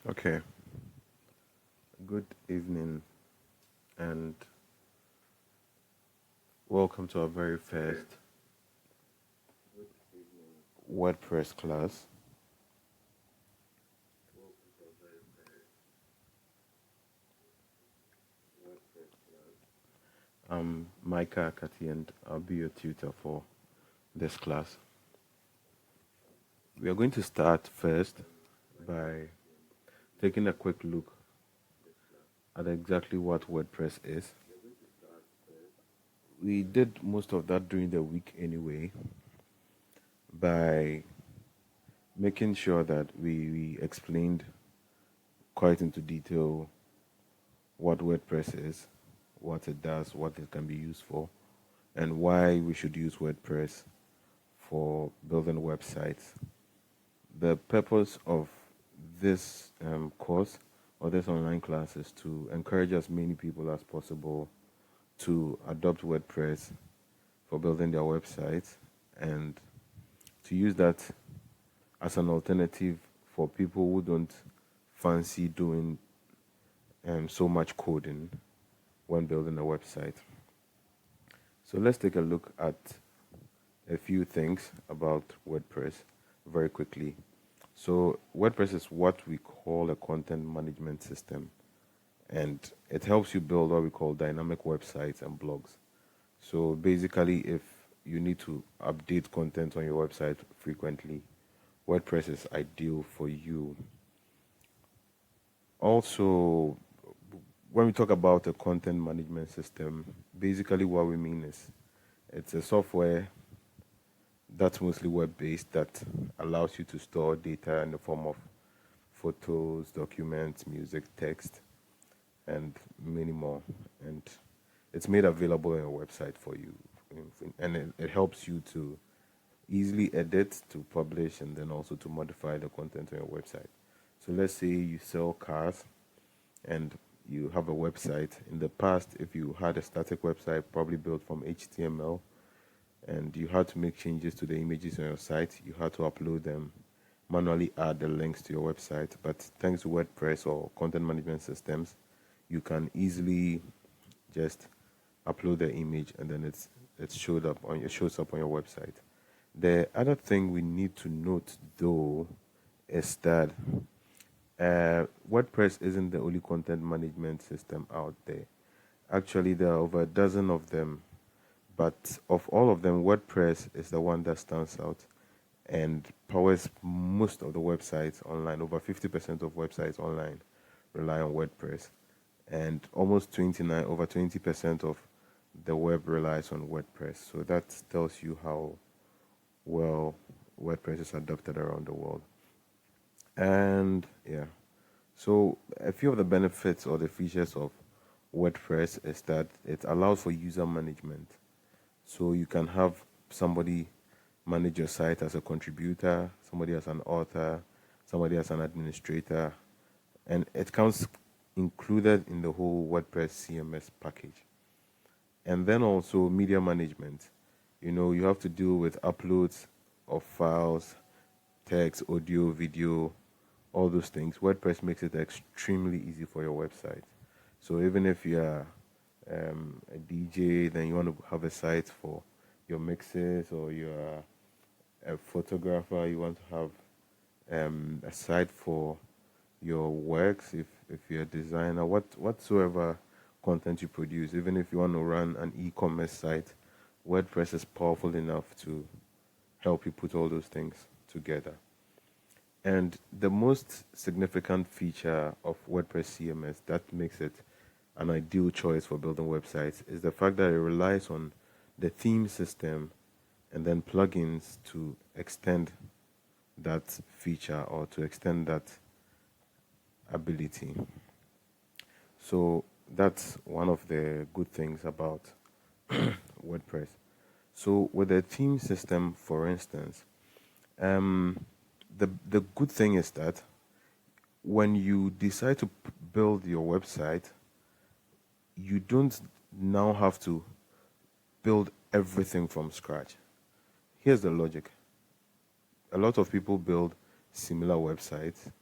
Okay, good evening and welcome to our very first WordPress class. I'm Micah Akati and I'll be your tutor for this class. We are going to start first by taking a quick look at exactly what WordPress is. We did most of that during the week anyway by making sure that we explained quite into detail what WordPress is, what it does, what it can be used for, and why we should use WordPress for building websites. The purpose of this course or this online class is to encourage as many people as possible to adopt WordPress for building their websites and to use that as an alternative for people who don't fancy doing so much coding when building a website. So let's take a look at a few things about WordPress very quickly. So WordPress is what we call a content management system, and it helps you build what we call dynamic websites and blogs. So basically, if you need to update content on your website frequently, WordPress is ideal for you. Also, when we talk about a content management system, basically what we mean is it's a software that's mostly web-based that allows you to store data in the form of photos, documents, music, text, and many more. And it's made available on your website for you. And it helps you to easily edit, to publish, and then also to modify the content on your website. So let's say you sell cars and you have a website. In the past, if you had a static website, probably built from HTML, and you had to make changes to the images on your site, you had to upload them, manually add the links to your website. But thanks to WordPress or content management systems, you can easily just upload the image and then it shows up on your website. The other thing we need to note though is that WordPress isn't the only content management system out there. Actually, there are over a dozen of them, but of all of them, WordPress is the one that stands out and powers most of the websites online. Over 50% of websites online rely on WordPress, and over 20% of the web relies on WordPress. So that tells you how well WordPress is adopted around the world. And yeah, so a few of the benefits or the features of WordPress is that it allows for user management. So you can have somebody manage your site as a contributor, somebody as an author, somebody as an administrator, and it comes included in the whole WordPress CMS package. And then also media management. You have to deal with uploads of files, text, audio, video, all those things. WordPress makes it extremely easy for your website. So even if you are a DJ, then you want to have a site for your mixes, or you're a photographer, you want to have a site for your works, if you're a designer, whatsoever content you produce, even if you want to run an e-commerce site, WordPress is powerful enough to help you put all those things together. And the most significant feature of WordPress CMS that makes it an ideal choice for building websites is the fact that it relies on the theme system and then plugins to extend that feature or to extend that ability. So that's one of the good things about WordPress. So with the theme system, for instance, the good thing is that when you decide to build your website, you don't now have to build everything from scratch. Here's the logic. A lot of people build similar websites.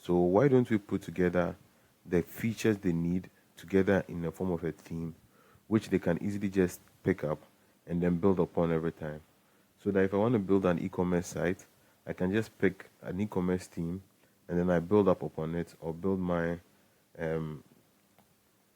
So why don't we put together the features they need together in the form of a theme, which they can easily just pick up and then build upon every time. So that if I want to build an e-commerce site, I can just pick an e-commerce theme and then I build up upon it, or build um,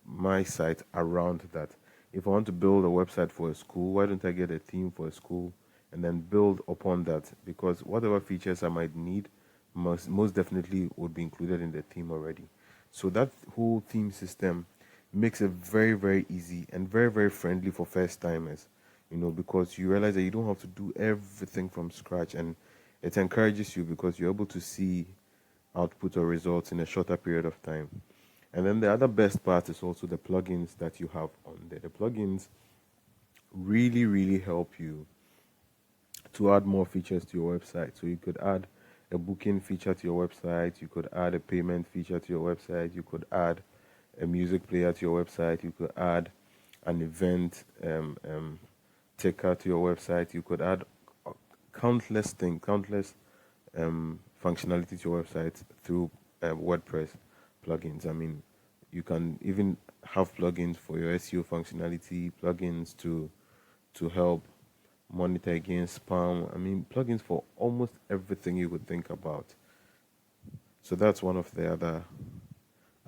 my site around that. If I want to build a website for a school, why don't I get a theme for a school and then build upon that? Because whatever features I might need most definitely would be included in the theme already. So that whole theme system makes it very, very easy and very, very friendly for first timers, because you realize that you don't have to do everything from scratch, and it encourages you because you're able to see output or results in a shorter period of time. And then the other best part is also the plugins that you have on there. The plugins really, really help you to add more features to your website. So you could add a booking feature to your website, you could add a payment feature to your website, you could add a music player to your website, you could add an event ticker to your website, you could add countless things, countless functionality to your website through WordPress plugins. I mean, you can even have plugins for your SEO functionality, plugins to help monitor against spam. I mean, plugins for almost everything you could think about. So that's one of the other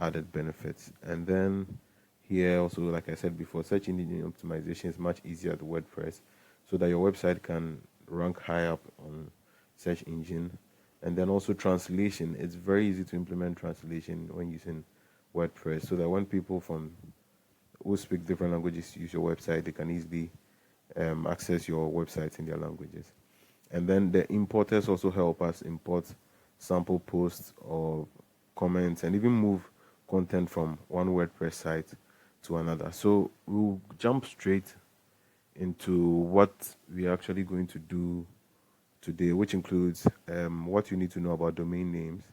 added benefits. And then here also, like I said before, search engine optimization is much easier with WordPress, so that your website can rank high up on search engine. And then also translation. It's very easy to implement translation when using WordPress, so that when people from who speak different languages use your website, they can easily access your website in their languages. And then the importers also help us import sample posts or comments, and even move content from one WordPress site to another. So we'll jump straight into what we're actually going to do today, which includes what you need to know about domain names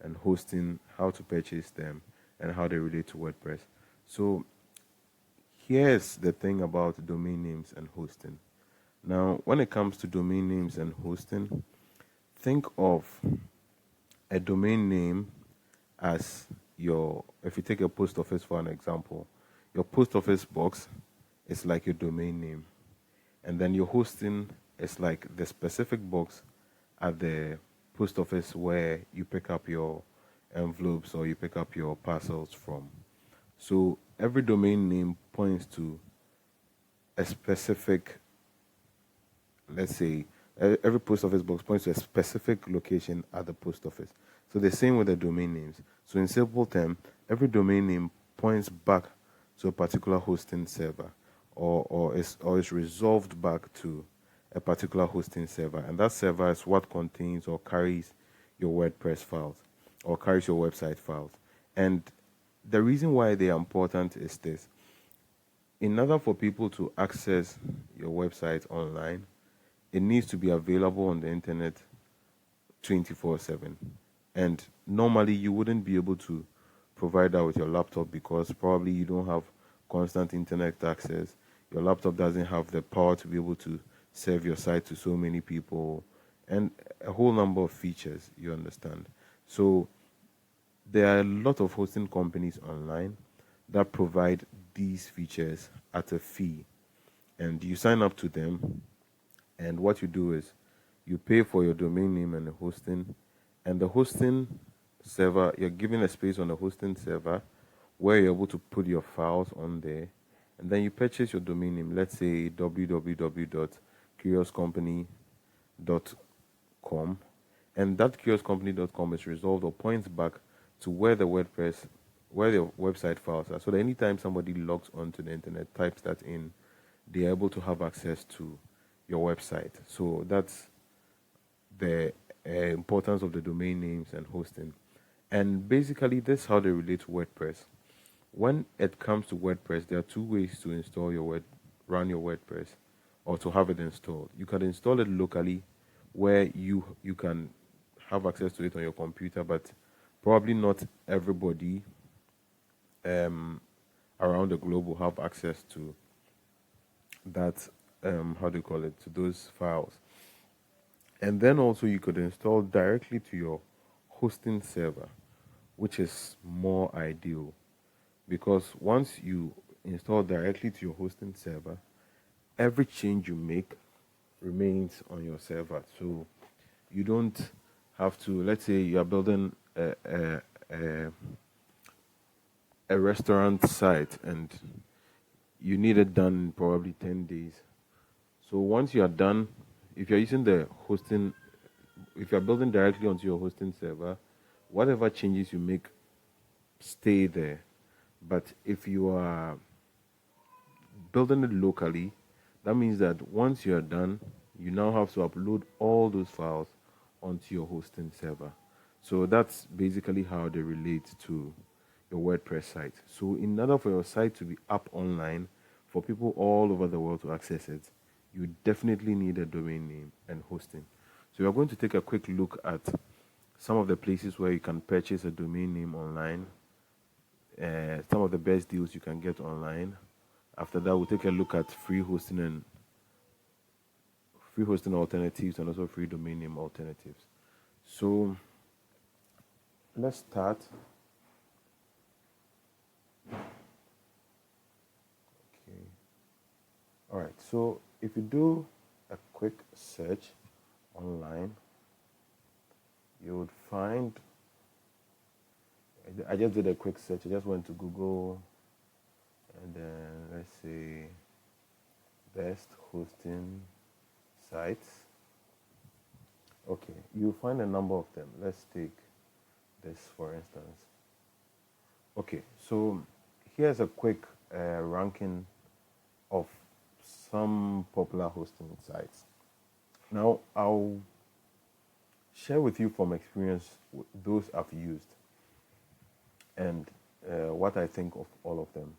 and hosting, how to purchase them, and how they relate to WordPress. So here's the thing about domain names and hosting. Now, when it comes to domain names and hosting, think of a domain name as if you take a post office for an example, your post office box is like your domain name. And then your hosting is like the specific box at the post office where you pick up your envelopes or you pick up your parcels from. So every domain name points to a specific, let's say, every post office box points to a specific location at the post office. So the same with the domain names. So in simple terms, every domain name points back to a particular hosting server, or is resolved back to a particular hosting server, and that server is what contains or carries your WordPress files or carries your website files. And the reason why they are important is this: in order for people to access your website online, it needs to be available on the internet 24/7. And normally you wouldn't be able to provide that with your laptop, because probably you don't have constant internet access. Your laptop doesn't have the power to be able to serve your site to so many people, and a whole number of features, you understand. So there are a lot of hosting companies online that provide these features at a fee, and you sign up to them, and what you do is you pay for your domain name and the hosting, and the hosting server, you're given a space on the hosting server where you're able to put your files on there, and then you purchase your domain name, let's say www.curiouscompany.com, and that curiouscompany.com is resolved or points back to where the website files are, so that anytime somebody logs onto the internet, types that in, they're able to have access to your website. So that's the importance of the domain names and hosting. And basically, this is how they relate to WordPress. When it comes to WordPress, there are two ways to run your WordPress, or to have it installed. You can install it locally, where you can have access to it on your computer, but probably not everybody around the globe will have access to that, how do you call it, to those files. And then also you could install directly to your hosting server. which is more ideal, because once you install directly to your hosting server, every change you make remains on your server. So you don't have to, let's say you are building a restaurant site and you need it done in probably 10 days. So once you are done, if you're using the hosting, if you're building directly onto your hosting server, whatever changes you make stay there. But if you are building it locally, that means that once you are done, you now have to upload all those files onto your hosting server. So that's basically how they relate to your WordPress site. So in order for your site to be up online for people all over the world to access it, you definitely need a domain name and hosting. So we're going to take a quick look at some of the places where you can purchase a domain name online, some of the best deals you can get online. After that, we'll take a look at free hosting alternatives and also free domain name alternatives. So let's start. Okay. All right. So if you do a quick search online, you would find. I just did a quick search. I just went to Google, and then let's say best hosting sites. Okay, you'll find a number of them. Let's take this for instance. Okay, so here's a quick ranking of some popular hosting sites. Now, I'll share with you from experience those I've used and what I think of all of them.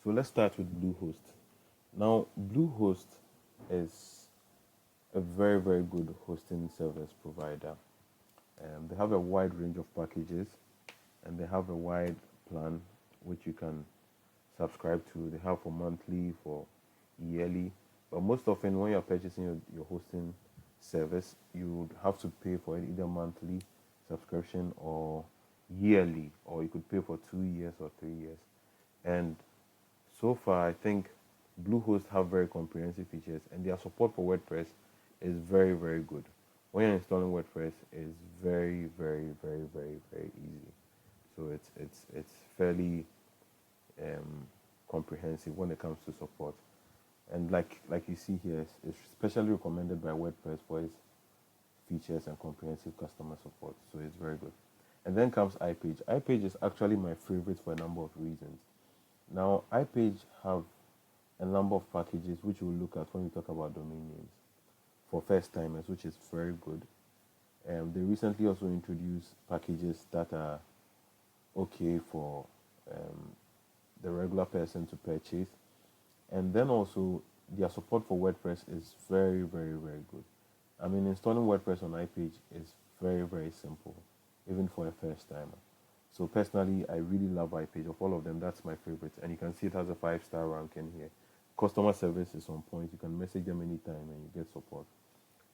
So let's start with Bluehost. Now, Bluehost is a very, very good hosting service provider. They have a wide range of packages and they have a wide plan which you can subscribe to. They have for monthly, for yearly, but most often when you're purchasing your hosting service, you would have to pay for it either monthly subscription or yearly, or you could pay for 2 years or 3 years. And so far, I think Bluehost have very comprehensive features, and their support for WordPress is very, very good. When you're installing WordPress, is very, very, very, very, very easy. So it's fairly comprehensive when it comes to support. And like you see here, it's especially recommended by WordPress for its features and comprehensive customer support. So it's very good. And then comes iPage. iPage is actually my favorite for a number of reasons. Now, iPage have a number of packages which we'll look at when we talk about domain names for first timers, which is very good. They recently also introduced packages that are okay for the regular person to purchase. And then also their support for WordPress is very, very, very good. I mean, installing WordPress on iPage is very, very simple, even for a first timer. So personally, I really love iPage. Of all of them, that's my favorite. And you can see it has a 5-star ranking here. Customer service is on point. You can message them anytime and you get support.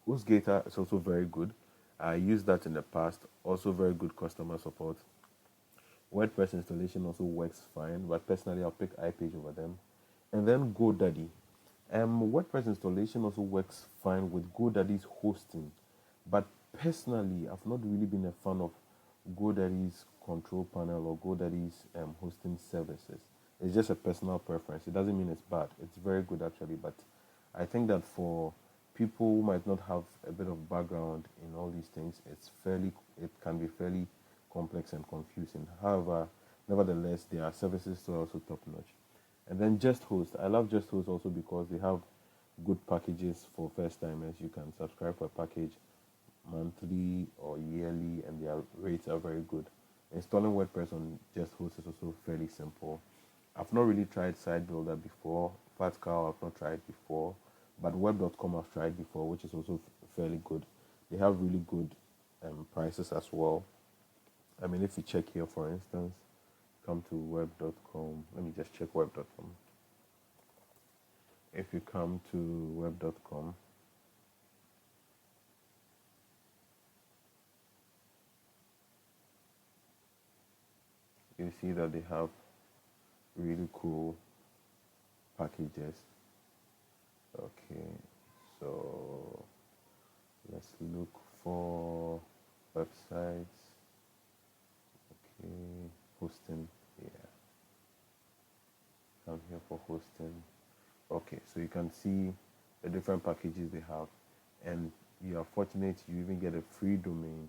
HostGator is also very good. I used that in the past. Also very good customer support. WordPress installation also works fine, but personally, I'll pick iPage over them. And then GoDaddy. WordPress installation also works fine with GoDaddy's hosting, but personally, I've not really been a fan of GoDaddy's control panel or GoDaddy's hosting services. It's just a personal preference. It doesn't mean it's bad. It's very good actually, but I think that for people who might not have a bit of background in all these things, it can be fairly complex and confusing. However, nevertheless, their services are also top notch. And then Just Host. I love Just Host also because they have good packages for first timers. You can subscribe for a package monthly or yearly, and their rates are very good. Installing WordPress on Just Host is also fairly simple. I've not really tried Site Builder before. FatCow I've not tried before, but Web.com I've tried before, which is also fairly good. They have really good prices as well. I mean, if you check here, for instance, come to web.com. Let me just check web.com. If you come to web.com, you see that they have really cool packages. Okay, so let's look for websites. Okay, hosting. Yeah, come here for hosting. Okay, so you can see the different packages they have, and you are fortunate you even get a free domain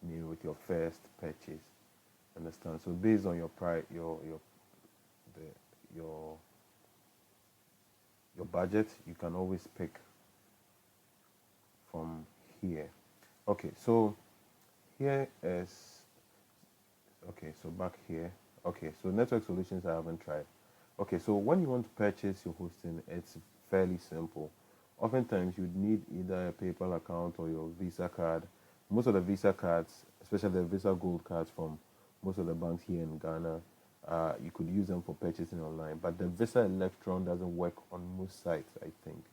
name with your first purchase. Understand? So based on your price, the your budget, you can always pick from here. Okay, so here is okay. So back here. Okay, so network solutions I haven't tried. Okay, so when you want to purchase your hosting, it's fairly simple. Oftentimes, you'd need either a PayPal account or your Visa card. Most of the Visa cards, especially the Visa Gold cards from most of the banks here in Ghana, you could use them for purchasing online. But the Visa Electron doesn't work on most sites, I think.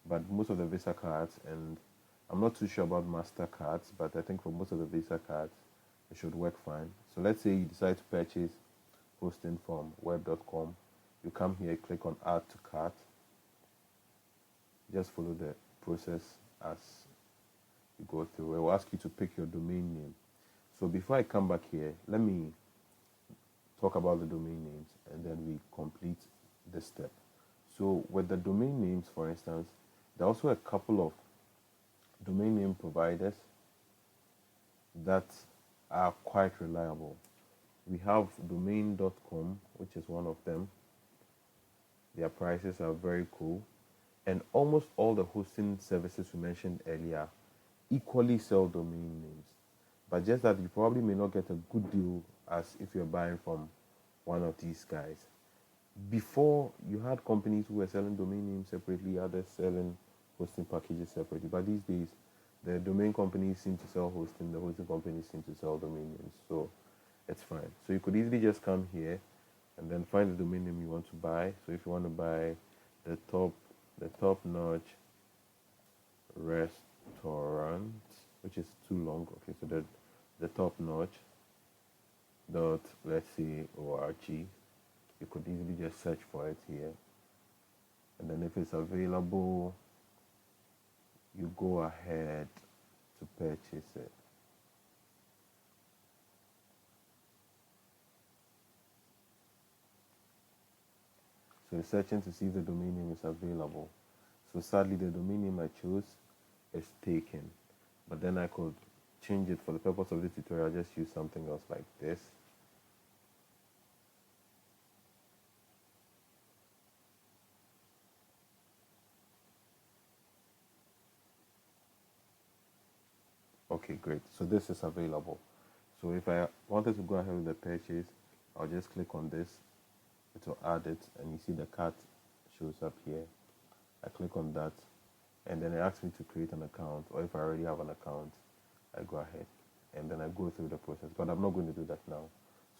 But most of the Visa cards, and I'm not too sure about MasterCards, but I think for most of the Visa cards, it should work fine. So let's say you decide to purchase hosting from web.com. You come here, click on add to cart. Just follow the process as you go through. It will ask you to pick your domain name. So before I come back here, let me talk about the domain names and then we complete this step. So with the domain names, for instance, there are also a couple of domain name providers that are quite reliable. We have domain.com, which is one of them. Their prices are very cool. And almost all the hosting services we mentioned earlier equally sell domain names. But just that you probably may not get a good deal as if you're buying from one of these guys. Before, you had companies who were selling domain names separately, others selling hosting packages separately. But these days, the domain companies seem to sell hosting, the hosting companies seem to sell domain names. So it's fine. So you could easily just come here and then find the domain name you want to buy. So if you want to buy the top notch restaurant, which is too long. Okay, so the top notch dot, let's see, org. You could easily just search for it here, and then if it's available, you go ahead to purchase it. So it's searching to see if the domain name is available. So sadly, the domain name I chose is taken, but then I could change it for the purpose of this tutorial. I'll just use something else like this. Okay, great. So this is available. So if I wanted to go ahead with the purchase, I'll just click on this. It will add it, and you see the cart shows up here. I click on that, and then it asks me to create an account, or if I already have an account, I go ahead, and then I go through the process. But I'm not going to do that now.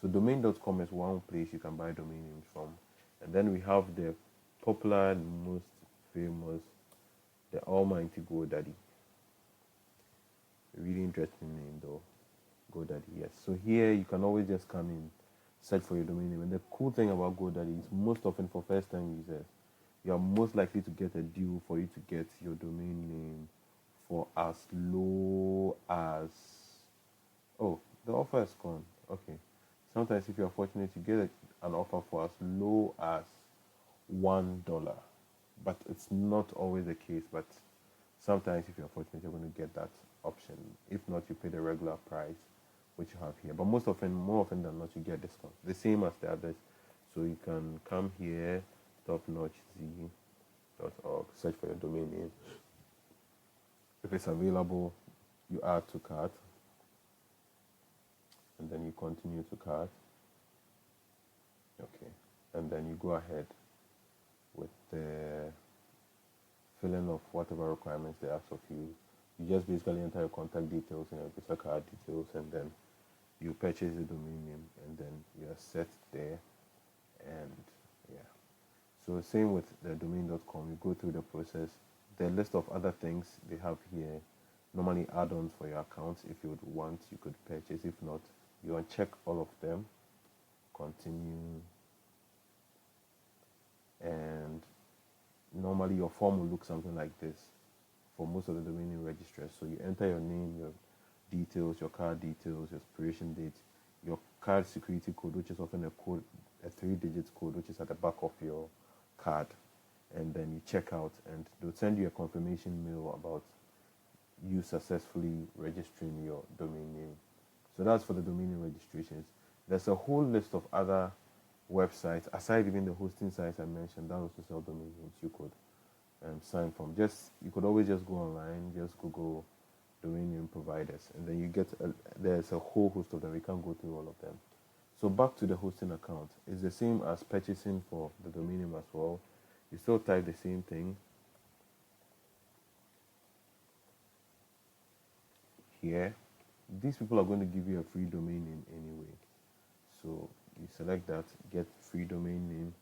So domain.com is one place you can buy domain names from. And then we have the popular and most famous, the almighty GoDaddy. Really interesting name though, GoDaddy, yes. So here you can always just come in, search for your domain name. And the cool thing about GoDaddy is most often for first time users, you are most likely to get a deal for you to get your domain name for as low as, oh, the offer is gone. Okay. Sometimes if you're fortunate, you get an offer for as low as $1. But it's not always the case, but sometimes if you're fortunate, you're going to get that option. If not, you pay the regular price, which you have here. But more often than not, you get discount. The same as the others. So you can come here, topnotchz.org, search for your domain name. If it's available, you add to cart, and then you continue to cart. Okay, and then you go ahead with the filling of whatever requirements they ask of you. You just basically enter your contact details and your Visa card details, and then you purchase the domain name, and then you are set there. And yeah, so same with the domain.com. You go through the process. The list of other things they have here, normally add-ons for your accounts. If you would want, you could purchase. If not, you uncheck all of them, continue, and normally your form will look something like this for most of the domain name registrars. So you enter your name, your details, your card details, your expiration date, your card security code, which is often a code, a 3-digit code, which is at the back of your card, and then you check out, and they'll send you a confirmation mail about you successfully registering your domain name. So that's for the domain name registrations. There's a whole list of other websites aside even the hosting sites I mentioned that also sell domain names you could sign from. Just you could always just go online, just Google domain name providers, and then you get there's a whole host of them. We can't go through all of them. So back to the hosting account. It's the same as purchasing for the domain name as well. You still type the same thing here. These people are going to give you a free domain name anyway. So you select that, get free domain name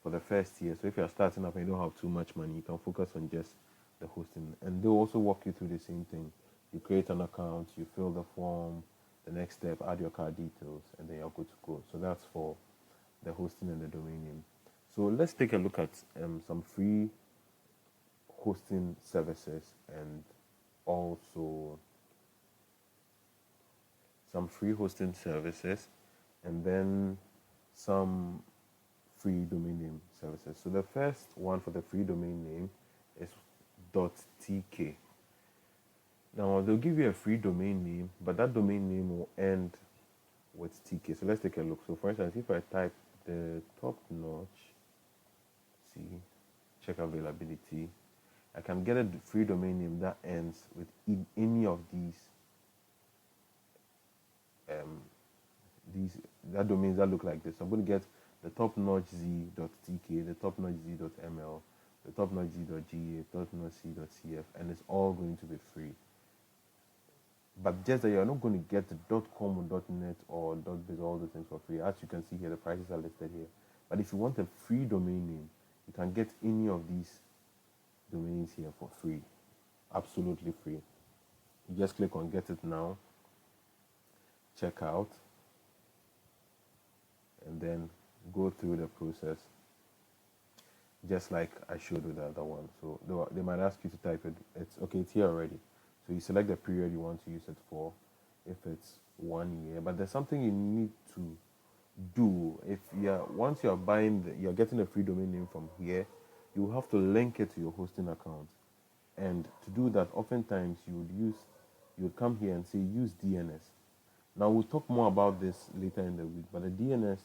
for the first year. So if you're starting up and you don't have too much money, you can focus on just the hosting. And they'll also walk you through the same thing. You create an account, you fill the form, the next step, add your card details, and then you're good to go. So that's for the hosting and the domain name. So let's take a look at some free hosting services and also some free hosting services and then some free domain name services. So the first one for the free domain name is .tk. Now they'll give you a free domain name, but that domain name will end with TK. So let's take a look. So for instance, if I type the top notch, see, check availability, I can get a free domain name that ends with any of these that domains that look like this. So I'm going to get the topnotchz.tk, the topnotchz.ml, the topnotchz.ga, topnotchz.cf, and it's all going to be free. But just that you're not going to get the .com or .net or .biz, all those things for free. As you can see here, the prices are listed here. But if you want a free domain name, you can get any of these domains here for free. Absolutely free. You just click on get it now, check out, and then go through the process just like I showed with the other one. So they might ask you to type it. It's okay, it's here already. So you select the period you want to use it for, if it's 1 year. But there's something you need to do. If once you're you're getting a free domain name from here, you have to link it to your hosting account. And to do that, oftentimes you would come here and say use DNS. Now we'll talk more about this later in the week, but the DNS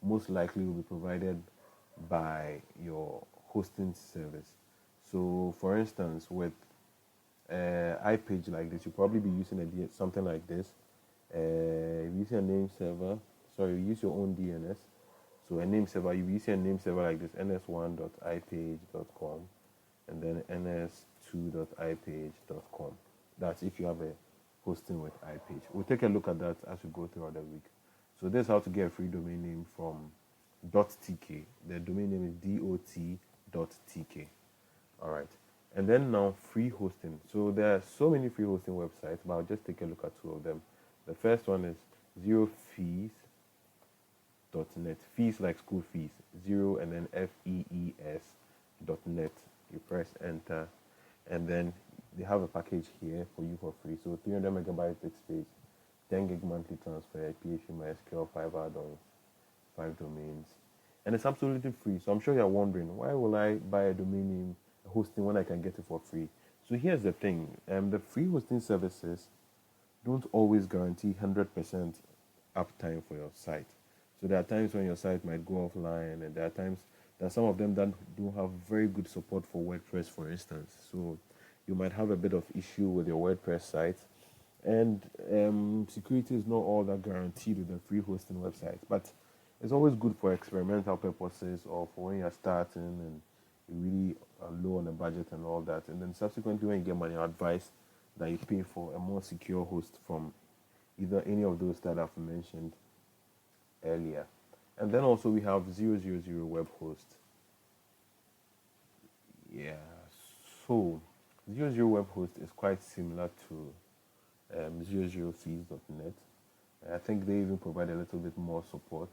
most likely will be provided by your hosting service. So for instance, with iPage like this, you'll probably be using something like this. Using a name server, sorry, you use your own DNS. So a name server, you use a name server like this, ns1.ipage.com and then ns2.ipage.com. That's if you have a hosting with iPage. We'll take a look at that as we go throughout the week. So this is how to get a free domain name from .tk. The domain name is dot.tk. All right. And then now free hosting. So there are so many free hosting websites, but I'll just take a look at two of them. The first one is zerofees.net. Fees like school fees. Zero and then fees.net. You press enter, and then they have a package here for you for free. So 300 megabytes disk space, 10 gig monthly transfer, PHP, MySQL, 5 add-ons, 5 domains, and it's absolutely free. So I'm sure you're wondering, why will I buy a domain name hosting when I can get it for free? So here's the thing: the free hosting services don't always guarantee 100% uptime for your site. So there are times when your site might go offline, and there are some of them that do have very good support for WordPress, for instance. So you might have a bit of issue with your WordPress site, and security is not all that guaranteed with the free hosting websites. But it's always good for experimental purposes or for when you're starting and you really are low on the budget and all that. And then subsequently, when you get money, I advise that you pay for a more secure host from either any of those that I've mentioned earlier. And then also we have 000 web host. Yeah, so 00 web host is quite similar to 00fees.net, I think they even provide a little bit more support.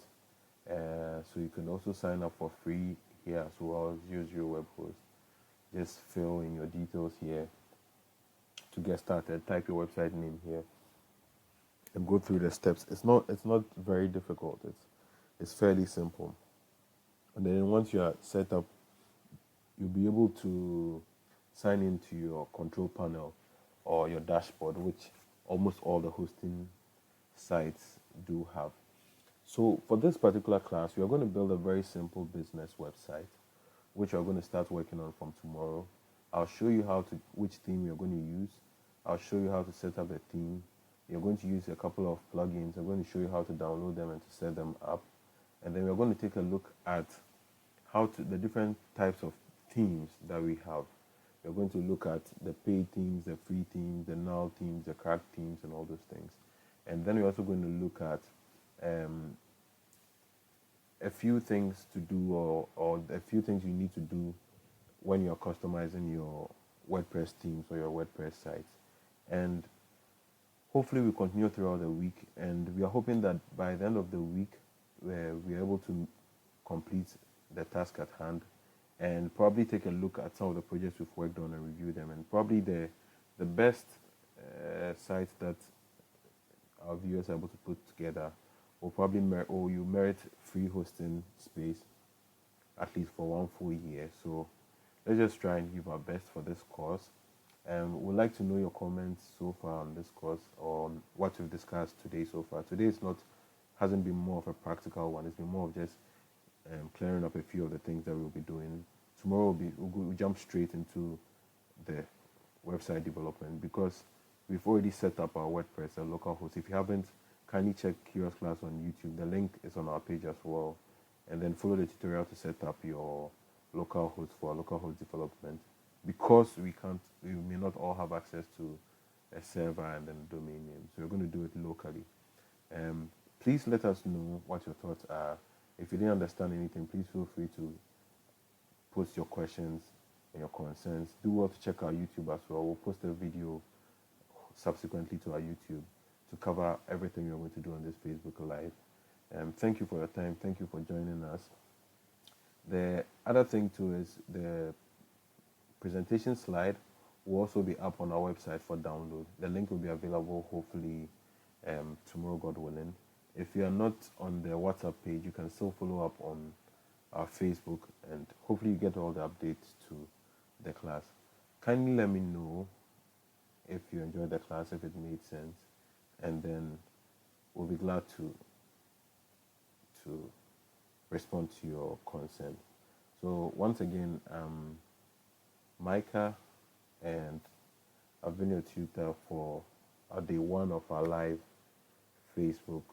So you can also sign up for free here as well. Use your web host. Just fill in your details here to get started. Type your website name here and go through the steps. It's not very difficult. It's fairly simple. And then once you are set up, you'll be able to sign into your control panel or your dashboard, which almost all the hosting sites do have. So for this particular class, we are going to build a very simple business website, which we're going to start working on from tomorrow. I'll show you which theme you're going to use. I'll show you how to set up a theme. You're going to use a couple of plugins. I'm going to show you how to download them and to set them up. And then we're going to take a look at the different types of themes that we have. We're going to look at the paid themes, the free themes, the null themes, the cracked themes, and all those things. And then we're also going to look at a few things to do or a few things you need to do when you're customizing your WordPress themes or your WordPress sites. And hopefully we continue throughout the week, and we are hoping that by the end of the week we are able to complete the task at hand and probably take a look at some of the projects we've worked on and review them. And probably the best sites that our viewers are able to put together will probably merit free hosting space at least for 1 full year. So let's just try and give our best for this course. We'd like to know your comments so far on this course, or on what we've discussed today so far. Today hasn't been more of a practical one. It's been more of just clearing up a few of the things that we'll be doing. Tomorrow we'll jump straight into the website development, because we've already set up our WordPress, a local host. If you haven't, kindly check Curious Class on YouTube. The link is on our page as well. And then follow the tutorial to set up your local host for our local host development. Because we may not all have access to a server and then a domain name. So we're going to do it locally. Please let us know what your thoughts are. If you didn't understand anything, please feel free to post your questions and your concerns. Do well to check our YouTube as well. We'll post a video subsequently to our YouTube to cover everything we're going to do on this Facebook Live. Thank you for your time. Thank you for joining us. The other thing too is the presentation slide will also be up on our website for download. The link will be available hopefully tomorrow, God willing. If you are not on the WhatsApp page, you can still follow up on our Facebook, and hopefully you get all the updates to the class. Kindly let me know if you enjoyed the class, if it made sense, and then we'll be glad to respond to your concern. So once again, Micah, and I've been your tutor for day 1 of our live Facebook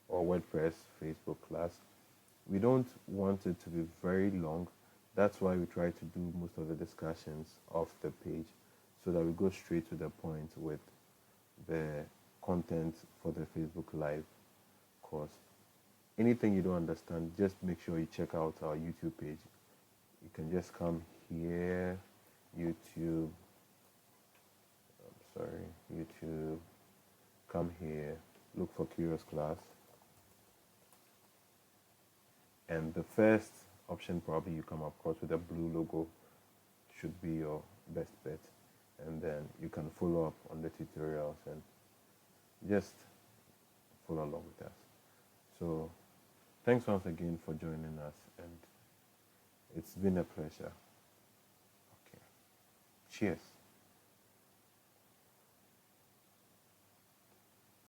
or WordPress Facebook class. We don't want it to be very long. That's why we try to do most of the discussions off the page, so that we go straight to the point with the content for the Facebook Live course. Anything you don't understand, just make sure you check out our YouTube page. You can just come here, YouTube, come here, look for Curious Class. And the first option probably you come across with a blue logo should be your best bet. And then you can follow up on the tutorials and just follow along with us. So thanks once again for joining us, and it's been a pleasure. Okay. Cheers.